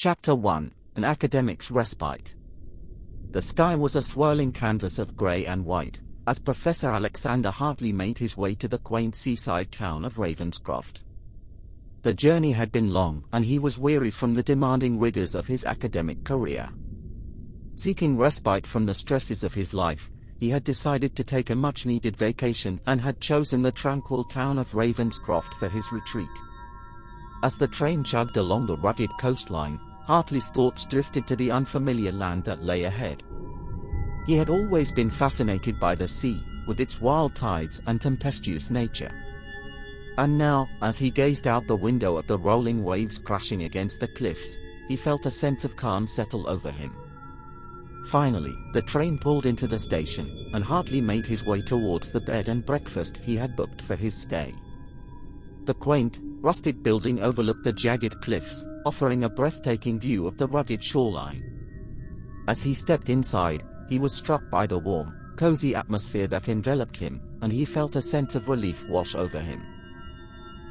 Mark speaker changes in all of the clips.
Speaker 1: Chapter 1: An Academic's Respite. The sky was a swirling canvas of grey and white, as Professor Alexander Hartley made his way to the quaint seaside town of Ravenscroft. The journey had been long, and he was weary from the demanding rigors of his academic career. Seeking respite from the stresses of his life, he had decided to take a much-needed vacation and had chosen the tranquil town of Ravenscroft for his retreat. As the train chugged along the rugged coastline, Hartley's thoughts drifted to the unfamiliar land that lay ahead. He had always been fascinated by the sea, with its wild tides and tempestuous nature. And now, as he gazed out the window at the rolling waves crashing against the cliffs, he felt a sense of calm settle over him. Finally, the train pulled into the station, and Hartley made his way towards the bed and breakfast he had booked for his stay. The quaint, rusted building overlooked the jagged cliffs, offering a breathtaking view of the rugged shoreline. As he stepped inside, he was struck by the warm, cozy atmosphere that enveloped him, and he felt a sense of relief wash over him.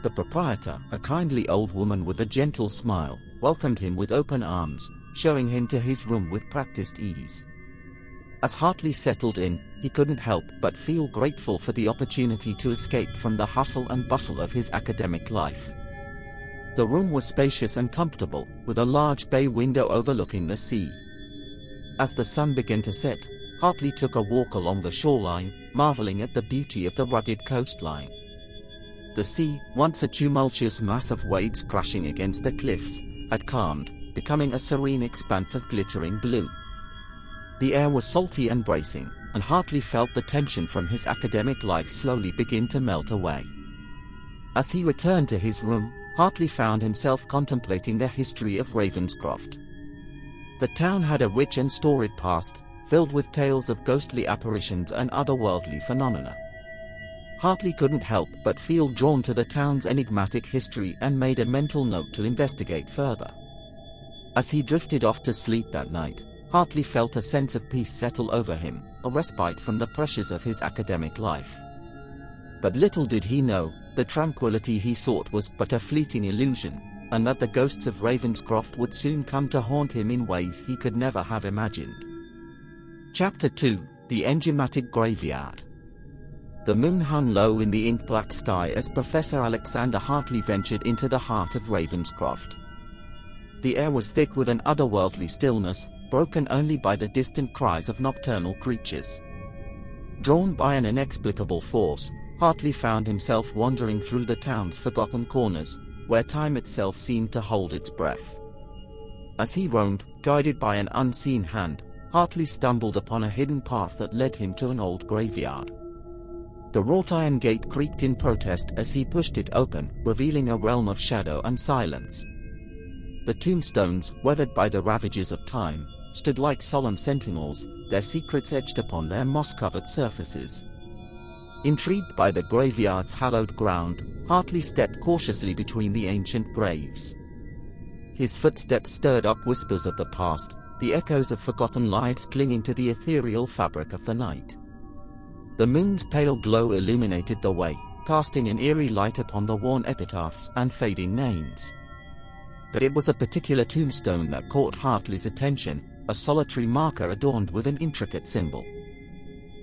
Speaker 1: The proprietor, a kindly old woman with a gentle smile, welcomed him with open arms, showing him to his room with practiced ease. As Hartley settled in, he couldn't help but feel grateful for the opportunity to escape from the hustle and bustle of his academic life. The room was spacious and comfortable, with a large bay window overlooking the sea. As the sun began to set, Hartley took a walk along the shoreline, marveling at the beauty of the rugged coastline. The sea, once a tumultuous mass of waves crashing against the cliffs, had calmed, becoming a serene expanse of glittering blue. The air was salty and bracing, and Hartley felt the tension from his academic life slowly begin to melt away. As he returned to his room, Hartley found himself contemplating the history of Ravenscroft. The town had a rich and storied past, filled with tales of ghostly apparitions and otherworldly phenomena. Hartley couldn't help but feel drawn to the town's enigmatic history and made a mental note to investigate further. As he drifted off to sleep that night, Hartley felt a sense of peace settle over him, a respite from the pressures of his academic life. But little did he know, the tranquility he sought was but a fleeting illusion, and that the ghosts of Ravenscroft would soon come to haunt him in ways he could never have imagined. Chapter 2: The Enigmatic Graveyard. The moon hung low in the ink-black sky as Professor Alexander Hartley ventured into the heart of Ravenscroft. The air was thick with an otherworldly stillness, broken only by the distant cries of nocturnal creatures. Drawn by an inexplicable force, Hartley found himself wandering through the town's forgotten corners, where time itself seemed to hold its breath. As he roamed, guided by an unseen hand, Hartley stumbled upon a hidden path that led him to an old graveyard. The wrought iron gate creaked in protest as he pushed it open, revealing a realm of shadow and silence. The tombstones, weathered by the ravages of time, stood like solemn sentinels, their secrets etched upon their moss-covered surfaces. Intrigued by the graveyard's hallowed ground, Hartley stepped cautiously between the ancient graves. His footsteps stirred up whispers of the past, the echoes of forgotten lives clinging to the ethereal fabric of the night. The moon's pale glow illuminated the way, casting an eerie light upon the worn epitaphs and fading names. But it was a particular tombstone that caught Hartley's attention, a solitary marker adorned with an intricate symbol.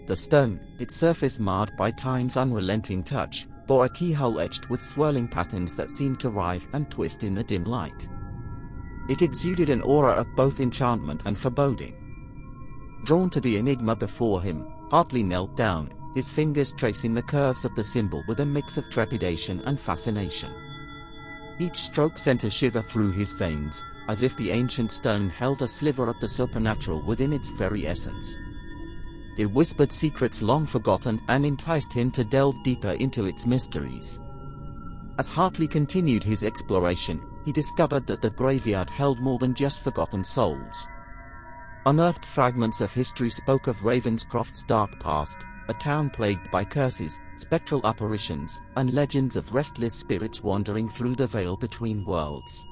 Speaker 1: The stone, its surface marred by time's unrelenting touch, bore a keyhole etched with swirling patterns that seemed to writhe and twist in the dim light. It exuded an aura of both enchantment and foreboding. Drawn to the enigma before him, Hartley knelt down, his fingers tracing the curves of the symbol with a mix of trepidation and fascination. Each stroke sent a shiver through his veins, as if the ancient stone held a sliver of the supernatural within its very essence. It whispered secrets long forgotten and enticed him to delve deeper into its mysteries. As Hartley continued his exploration, he discovered that the graveyard held more than just forgotten souls. Unearthed fragments of history spoke of Ravenscroft's dark past, a town plagued by curses, spectral apparitions, and legends of restless spirits wandering through the veil between worlds.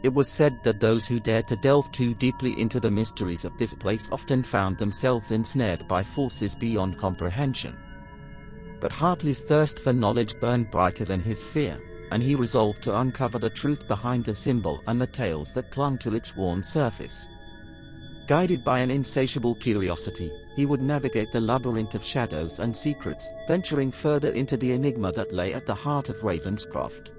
Speaker 1: It was said that those who dared to delve too deeply into the mysteries of this place often found themselves ensnared by forces beyond comprehension. But Hartley's thirst for knowledge burned brighter than his fear, and he resolved to uncover the truth behind the symbol and the tales that clung to its worn surface. Guided by an insatiable curiosity, he would navigate the labyrinth of shadows and secrets, venturing further into the enigma that lay at the heart of Ravenscroft.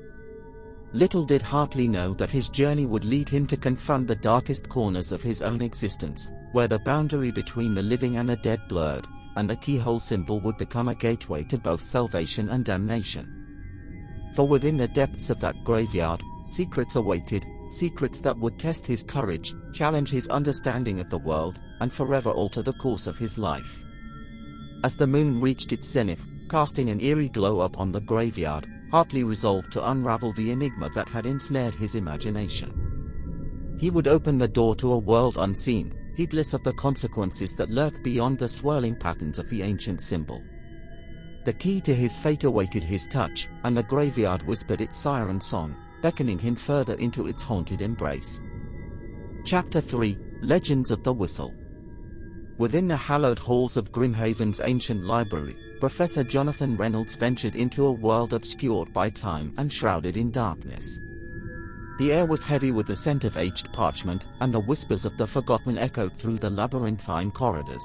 Speaker 1: Little did Hartley know that his journey would lead him to confront the darkest corners of his own existence, where the boundary between the living and the dead blurred, and the keyhole symbol would become a gateway to both salvation and damnation. For within the depths of that graveyard, secrets awaited, secrets that would test his courage, challenge his understanding of the world, and forever alter the course of his life. As the moon reached its zenith, casting an eerie glow upon the graveyard, Hartley resolved to unravel the enigma that had ensnared his imagination. He would open the door to a world unseen, heedless of the consequences that lurked beyond the swirling patterns of the ancient symbol. The key to his fate awaited his touch, and the graveyard whispered its siren song, beckoning him further into its haunted embrace. Chapter 3: Legends of the Whistle. Within the hallowed halls of Grimhaven's ancient library, Professor Jonathan Reynolds ventured into a world obscured by time and shrouded in darkness. The air was heavy with the scent of aged parchment, and the whispers of the forgotten echoed through the labyrinthine corridors.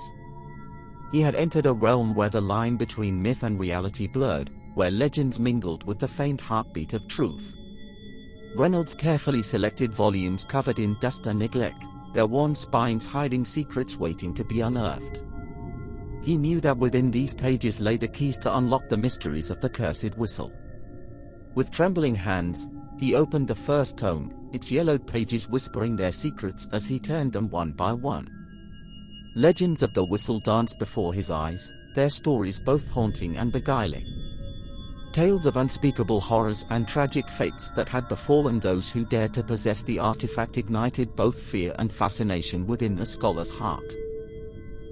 Speaker 1: He had entered a realm where the line between myth and reality blurred, where legends mingled with the faint heartbeat of truth. Reynolds carefully selected volumes covered in dust and neglect, their worn spines hiding secrets waiting to be unearthed. He knew that within these pages lay the keys to unlock the mysteries of the cursed whistle. With trembling hands, he opened the first tome, its yellowed pages whispering their secrets as he turned them one by one. Legends of the whistle danced before his eyes, their stories both haunting and beguiling. Tales of unspeakable horrors and tragic fates that had befallen those who dared to possess the artifact ignited both fear and fascination within the scholar's heart.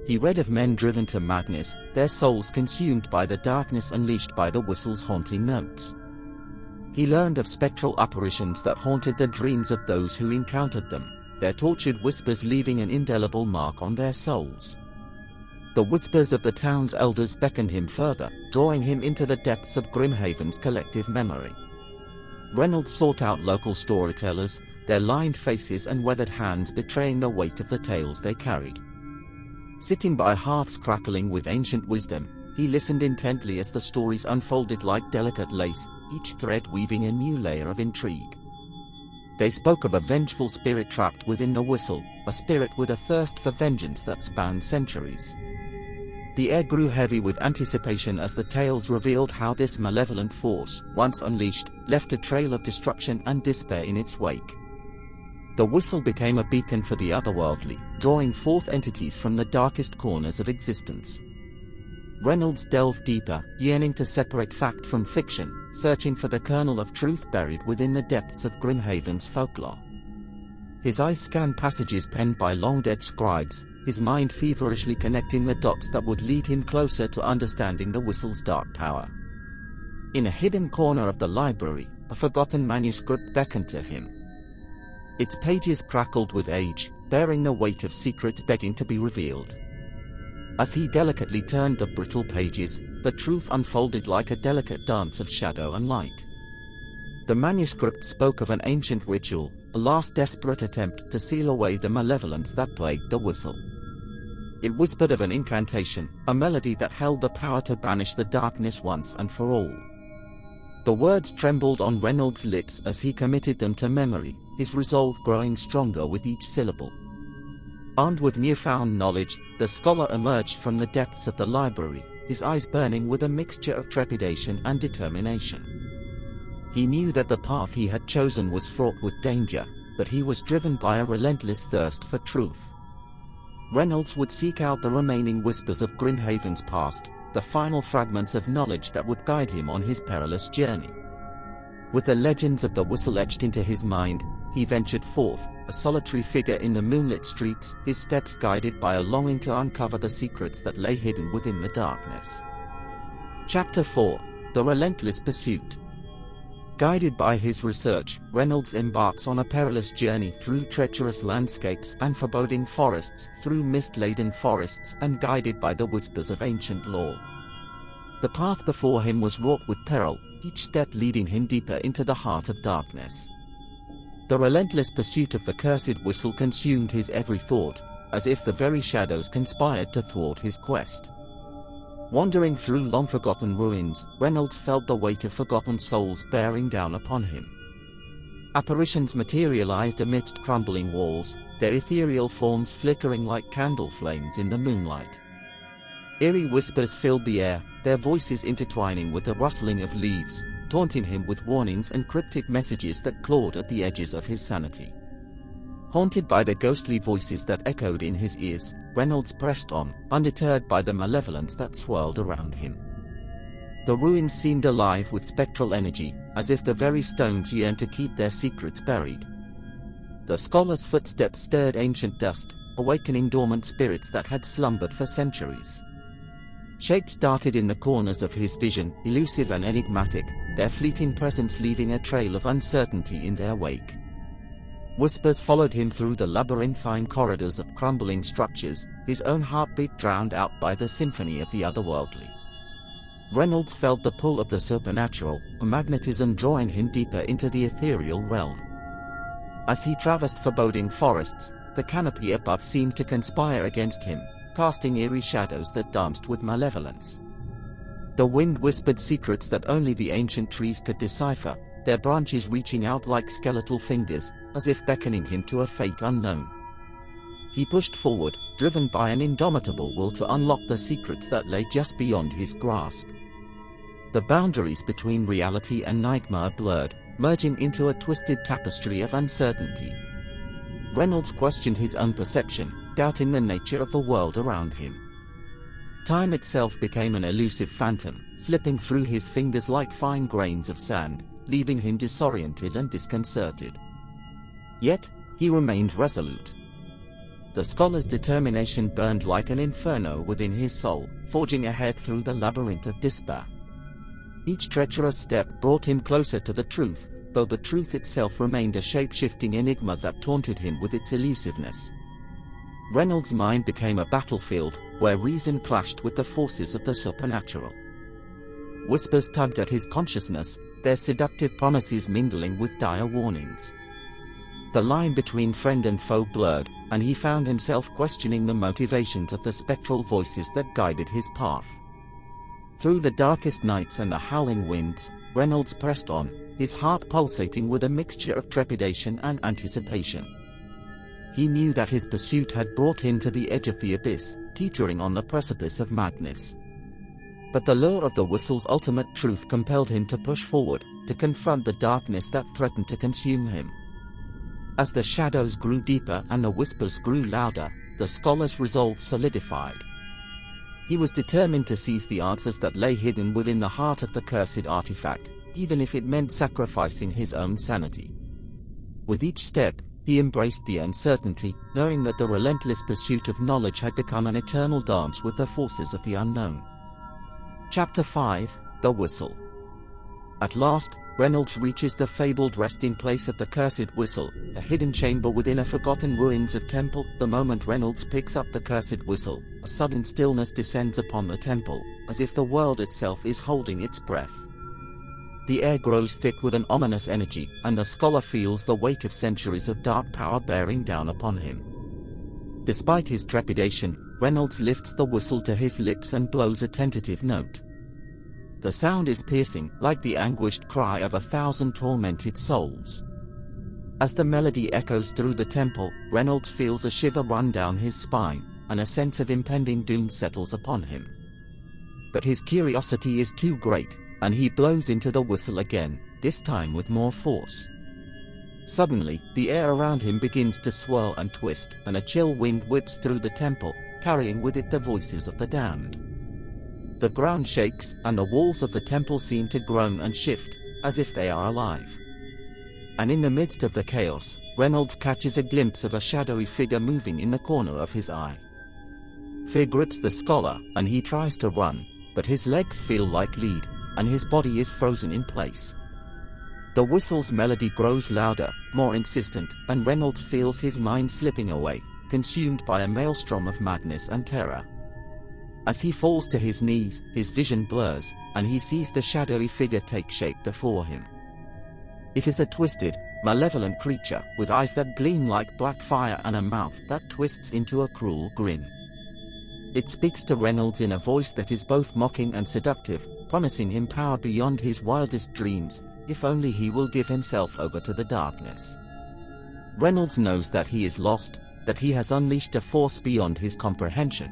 Speaker 1: He read of men driven to madness, their souls consumed by the darkness unleashed by the whistle's haunting notes. He learned of spectral apparitions that haunted the dreams of those who encountered them, their tortured whispers leaving an indelible mark on their souls. The whispers of the town's elders beckoned him further, drawing him into the depths of Grimhaven's collective memory. Reynolds sought out local storytellers, their lined faces and weathered hands betraying the weight of the tales they carried. Sitting by hearths crackling with ancient wisdom, he listened intently as the stories unfolded like delicate lace, each thread weaving a new layer of intrigue. They spoke of a vengeful spirit trapped within the whistle, a spirit with a thirst for vengeance that spanned centuries. The air grew heavy with anticipation as the tales revealed how this malevolent force, once unleashed, left a trail of destruction and despair in its wake. The whistle became a beacon for the otherworldly, drawing forth entities from the darkest corners of existence. Reynolds delved deeper, yearning to separate fact from fiction, searching for the kernel of truth buried within the depths of Grimhaven's folklore. His eyes scanned passages penned by long-dead scribes, his mind feverishly connecting the dots that would lead him closer to understanding the whistle's dark power. In a hidden corner of the library, a forgotten manuscript beckoned to him. Its pages crackled with age, bearing the weight of secrets begging to be revealed. As he delicately turned the brittle pages, the truth unfolded like a delicate dance of shadow and light. The manuscript spoke of an ancient ritual, a last desperate attempt to seal away the malevolence that plagued the whistle. It whispered of an incantation, a melody that held the power to banish the darkness once and for all. The words trembled on Reynolds' lips as he committed them to memory, his resolve growing stronger with each syllable. Armed with newfound knowledge, the scholar emerged from the depths of the library, his eyes burning with a mixture of trepidation and determination. He knew that the path he had chosen was fraught with danger, but he was driven by a relentless thirst for truth. Reynolds would seek out the remaining whispers of Grimhaven's past, the final fragments of knowledge that would guide him on his perilous journey. With the legends of the whistle etched into his mind, he ventured forth, a solitary figure in the moonlit streets, his steps guided by a longing to uncover the secrets that lay hidden within the darkness. Chapter 4: The Relentless Pursuit. Guided by his research, Reynolds embarks on a perilous journey through treacherous landscapes and foreboding forests, through mist-laden forests and guided by the whispers of ancient lore. The path before him was wrought with peril, each step leading him deeper into the heart of darkness. The relentless pursuit of the cursed whistle consumed his every thought, as if the very shadows conspired to thwart his quest. Wandering through long-forgotten ruins, Reynolds felt the weight of forgotten souls bearing down upon him. Apparitions materialized amidst crumbling walls, their ethereal forms flickering like candle flames in the moonlight. Eerie whispers filled the air, their voices intertwining with the rustling of leaves, taunting him with warnings and cryptic messages that clawed at the edges of his sanity. Haunted by the ghostly voices that echoed in his ears, Reynolds pressed on, undeterred by the malevolence that swirled around him. The ruins seemed alive with spectral energy, as if the very stones yearned to keep their secrets buried. The scholar's footsteps stirred ancient dust, awakening dormant spirits that had slumbered for centuries. Shapes darted in the corners of his vision, elusive and enigmatic, their fleeting presence leaving a trail of uncertainty in their wake. Whispers followed him through the labyrinthine corridors of crumbling structures, his own heartbeat drowned out by the symphony of the otherworldly. Reynolds felt the pull of the supernatural, a magnetism drawing him deeper into the ethereal realm. As he traversed foreboding forests, the canopy above seemed to conspire against him, casting eerie shadows that danced with malevolence. The wind whispered secrets that only the ancient trees could decipher, their branches reaching out like skeletal fingers, as if beckoning him to a fate unknown. He pushed forward, driven by an indomitable will to unlock the secrets that lay just beyond his grasp. The boundaries between reality and nightmare blurred, merging into a twisted tapestry of uncertainty. Reynolds questioned his own perception, doubting the nature of the world around him. Time itself became an elusive phantom, slipping through his fingers like fine grains of sand, leaving him disoriented and disconcerted. Yet, he remained resolute. The scholar's determination burned like an inferno within his soul, forging ahead through the labyrinth of despair. Each treacherous step brought him closer to the truth, though the truth itself remained a shape-shifting enigma that taunted him with its elusiveness. Reynolds' mind became a battlefield, where reason clashed with the forces of the supernatural. Whispers tugged at his consciousness, their seductive promises mingling with dire warnings. The line between friend and foe blurred, and he found himself questioning the motivations of the spectral voices that guided his path. Through the darkest nights and the howling winds, Reynolds pressed on, his heart pulsating with a mixture of trepidation and anticipation. He knew that his pursuit had brought him to the edge of the abyss, teetering on the precipice of madness. But the lure of the whistle's ultimate truth compelled him to push forward, to confront the darkness that threatened to consume him. As the shadows grew deeper and the whispers grew louder, the scholar's resolve solidified. He was determined to seize the answers that lay hidden within the heart of the cursed artifact, even if it meant sacrificing his own sanity. With each step, he embraced the uncertainty, knowing that the relentless pursuit of knowledge had become an eternal dance with the forces of the unknown. Chapter 5: The Whistle. At last, Reynolds reaches the fabled resting place of the cursed whistle, a hidden chamber within a forgotten ruins of temple. The moment Reynolds picks up the cursed whistle, a sudden stillness descends upon the temple, as if the world itself is holding its breath. The air grows thick with an ominous energy, and the scholar feels the weight of centuries of dark power bearing down upon him. Despite his trepidation, Reynolds lifts the whistle to his lips and blows a tentative note. The sound is piercing, like the anguished cry of 1,000 tormented souls. As the melody echoes through the temple, Reynolds feels a shiver run down his spine, and a sense of impending doom settles upon him. But his curiosity is too great, and he blows into the whistle again, this time with more force. Suddenly, the air around him begins to swirl and twist, and a chill wind whips through the temple, carrying with it the voices of the damned. The ground shakes, and the walls of the temple seem to groan and shift, as if they are alive. And in the midst of the chaos, Reynolds catches a glimpse of a shadowy figure moving in the corner of his eye. Fear grips the scholar, and he tries to run, but his legs feel like lead, and his body is frozen in place. The whistle's melody grows louder, more insistent, and Reynolds feels his mind slipping away, consumed by a maelstrom of madness and terror. As he falls to his knees, his vision blurs, and he sees the shadowy figure take shape before him. It is a twisted, malevolent creature with eyes that gleam like black fire and a mouth that twists into a cruel grin. It speaks to Reynolds in a voice that is both mocking and seductive, promising him power beyond his wildest dreams, if only he will give himself over to the darkness. Reynolds knows that he is lost, that he has unleashed a force beyond his comprehension.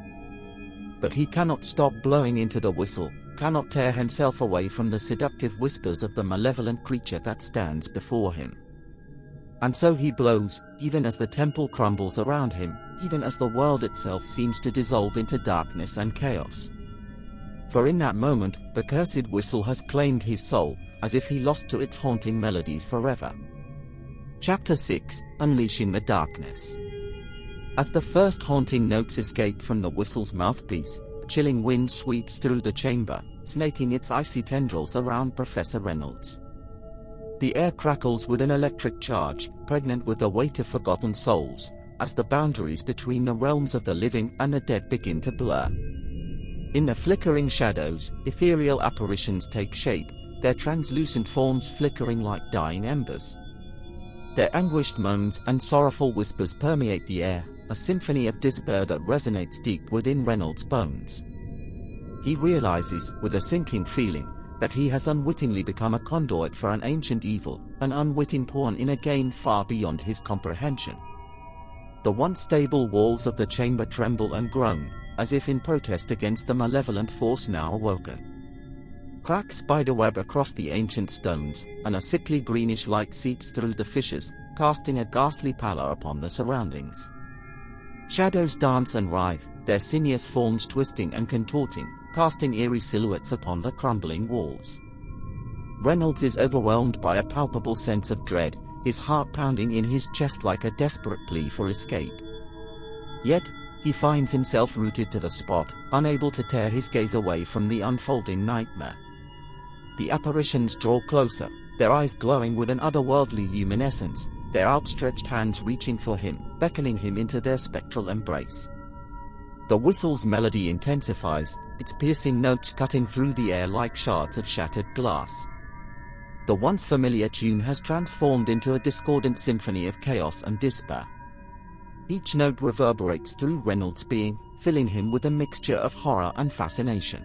Speaker 1: But he cannot stop blowing into the whistle, cannot tear himself away from the seductive whispers of the malevolent creature that stands before him. And so he blows, even as the temple crumbles around him, even as the world itself seems to dissolve into darkness and chaos. For in that moment, the cursed whistle has claimed his soul, as if he lost to its haunting melodies forever. Chapter 6: Unleashing the Darkness. As the first haunting notes escape from the whistle's mouthpiece, a chilling wind sweeps through the chamber, snaking its icy tendrils around Professor Reynolds. The air crackles with an electric charge, pregnant with the weight of forgotten souls, as the boundaries between the realms of the living and the dead begin to blur. In the flickering shadows, ethereal apparitions take shape, their translucent forms flickering like dying embers. Their anguished moans and sorrowful whispers permeate the air, a symphony of despair that resonates deep within Reynolds' bones. He realizes, with a sinking feeling, that he has unwittingly become a conduit for an ancient evil, an unwitting pawn in a game far beyond his comprehension. The once stable walls of the chamber tremble and groan, as if in protest against the malevolent force now awoken. Cracks spiderweb across the ancient stones, and a sickly greenish light seeps through the fissures, casting a ghastly pallor upon the surroundings. Shadows dance and writhe, their sinuous forms twisting and contorting, casting eerie silhouettes upon the crumbling walls. Reynolds is overwhelmed by a palpable sense of dread, his heart pounding in his chest like a desperate plea for escape. Yet, he finds himself rooted to the spot, unable to tear his gaze away from the unfolding nightmare. The apparitions draw closer, their eyes glowing with an otherworldly luminescence, their outstretched hands reaching for him, beckoning him into their spectral embrace. The whistle's melody intensifies, its piercing notes cutting through the air like shards of shattered glass. The once familiar tune has transformed into a discordant symphony of chaos and despair. Each note reverberates through Reynolds' being, filling him with a mixture of horror and fascination.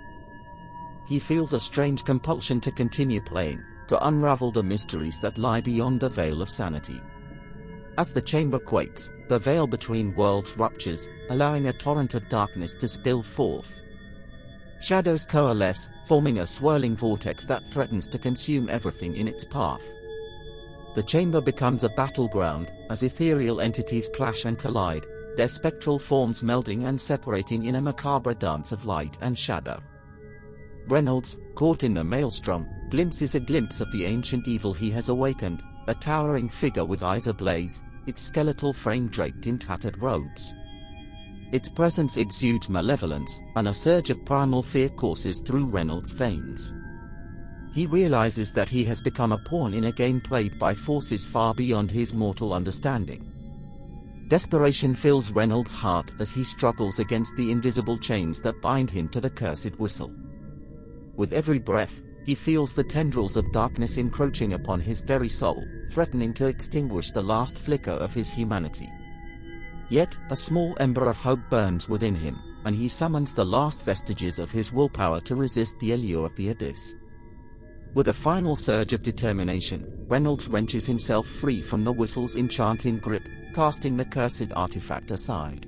Speaker 1: He feels a strange compulsion to continue playing, to unravel the mysteries that lie beyond the veil of sanity. As the chamber quakes, the veil between worlds ruptures, allowing a torrent of darkness to spill forth. Shadows coalesce, forming a swirling vortex that threatens to consume everything in its path. The chamber becomes a battleground, as ethereal entities clash and collide, their spectral forms melding and separating in a macabre dance of light and shadow. Reynolds, caught in the maelstrom, glimpses a glimpse of the ancient evil he has awakened, a towering figure with eyes ablaze, its skeletal frame draped in tattered robes. Its presence exudes malevolence, and a surge of primal fear courses through Reynolds' veins. He realizes that he has become a pawn in a game played by forces far beyond his mortal understanding. Desperation fills Reynolds' heart as he struggles against the invisible chains that bind him to the cursed whistle. With every breath, he feels the tendrils of darkness encroaching upon his very soul, threatening to extinguish the last flicker of his humanity. Yet, a small ember of hope burns within him, and he summons the last vestiges of his willpower to resist the allure of the abyss. With a final surge of determination, Reynolds wrenches himself free from the whistle's enchanting grip, casting the cursed artifact aside.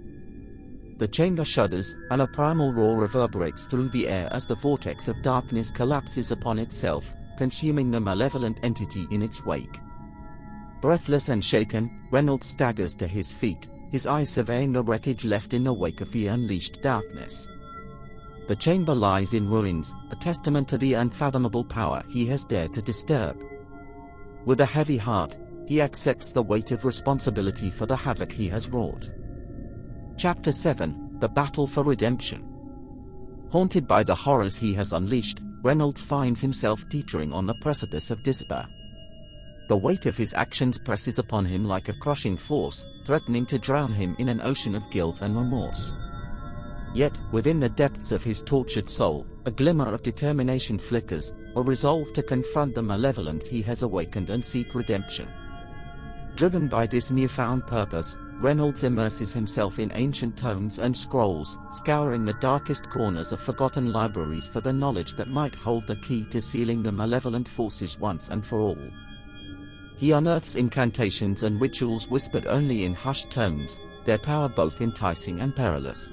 Speaker 1: The chamber shudders, and a primal roar reverberates through the air as the vortex of darkness collapses upon itself, consuming the malevolent entity in its wake. Breathless and shaken, Reynolds staggers to his feet, his eyes surveying the wreckage left in the wake of the unleashed darkness. The chamber lies in ruins, a testament to the unfathomable power he has dared to disturb. With a heavy heart, he accepts the weight of responsibility for the havoc he has wrought. Chapter 7: The Battle for Redemption. Haunted by the horrors he has unleashed, Reynolds finds himself teetering on the precipice of despair. The weight of his actions presses upon him like a crushing force, threatening to drown him in an ocean of guilt and remorse. Yet, within the depths of his tortured soul, a glimmer of determination flickers, a resolve to confront the malevolence he has awakened and seek redemption. Driven by this newfound purpose, Reynolds immerses himself in ancient tomes and scrolls, scouring the darkest corners of forgotten libraries for the knowledge that might hold the key to sealing the malevolent forces once and for all. He unearths incantations and rituals whispered only in hushed tones, their power both enticing and perilous.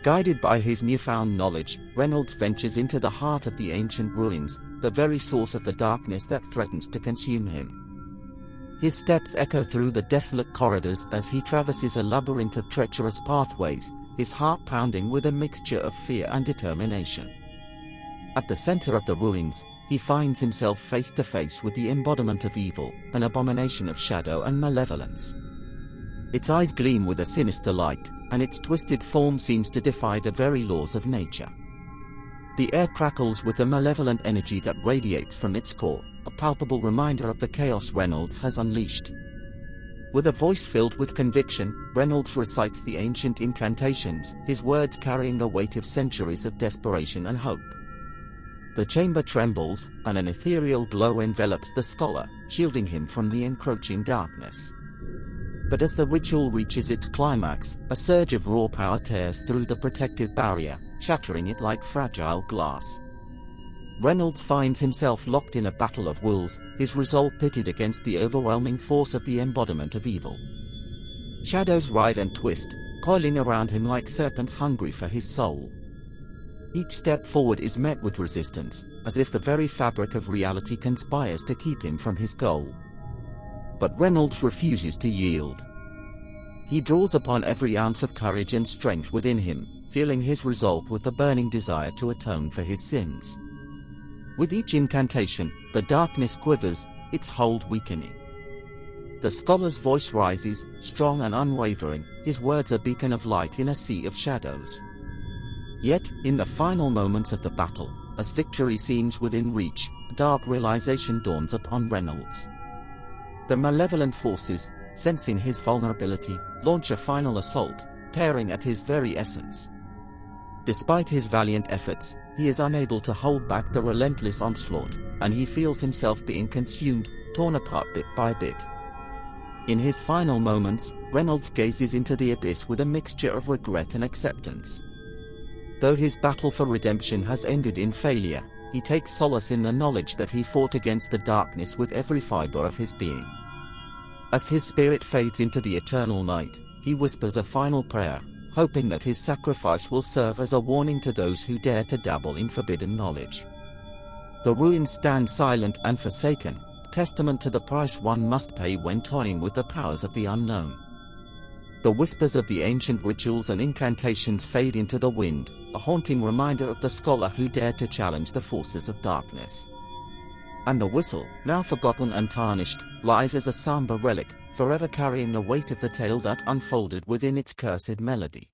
Speaker 1: Guided by his newfound knowledge, Reynolds ventures into the heart of the ancient ruins, the very source of the darkness that threatens to consume him. His steps echo through the desolate corridors as he traverses a labyrinth of treacherous pathways, his heart pounding with a mixture of fear and determination. At the center of the ruins, he finds himself face to face with the embodiment of evil, an abomination of shadow and malevolence. Its eyes gleam with a sinister light, and its twisted form seems to defy the very laws of nature. The air crackles with the malevolent energy that radiates from its core, a palpable reminder of the chaos Reynolds has unleashed. With a voice filled with conviction, Reynolds recites the ancient incantations, his words carrying the weight of centuries of desperation and hope. The chamber trembles, and an ethereal glow envelops the scholar, shielding him from the encroaching darkness. But as the ritual reaches its climax, a surge of raw power tears through the protective barrier, shattering it like fragile glass. Reynolds finds himself locked in a battle of wills, his resolve pitted against the overwhelming force of the embodiment of evil. Shadows writhe and twist, coiling around him like serpents hungry for his soul. Each step forward is met with resistance, as if the very fabric of reality conspires to keep him from his goal. But Reynolds refuses to yield. He draws upon every ounce of courage and strength within him, filling his resolve with the burning desire to atone for his sins. With each incantation, the darkness quivers, its hold weakening. The scholar's voice rises, strong and unwavering, his words a beacon of light in a sea of shadows. Yet, in the final moments of the battle, as victory seems within reach, a dark realization dawns upon Reynolds. The malevolent forces, sensing his vulnerability, launch a final assault, tearing at his very essence. Despite his valiant efforts, he is unable to hold back the relentless onslaught, and he feels himself being consumed, torn apart bit by bit. In his final moments, Reynolds gazes into the abyss with a mixture of regret and acceptance. Though his battle for redemption has ended in failure, he takes solace in the knowledge that he fought against the darkness with every fiber of his being. As his spirit fades into the eternal night, he whispers a final prayer, hoping that his sacrifice will serve as a warning to those who dare to dabble in forbidden knowledge. The ruins stand silent and forsaken, testament to the price one must pay when toying with the powers of the unknown. The whispers of the ancient rituals and incantations fade into the wind, a haunting reminder of the scholar who dared to challenge the forces of darkness. And the whistle, now forgotten and tarnished, lies as a somber relic, forever carrying the weight of the tale that unfolded within its cursed melody.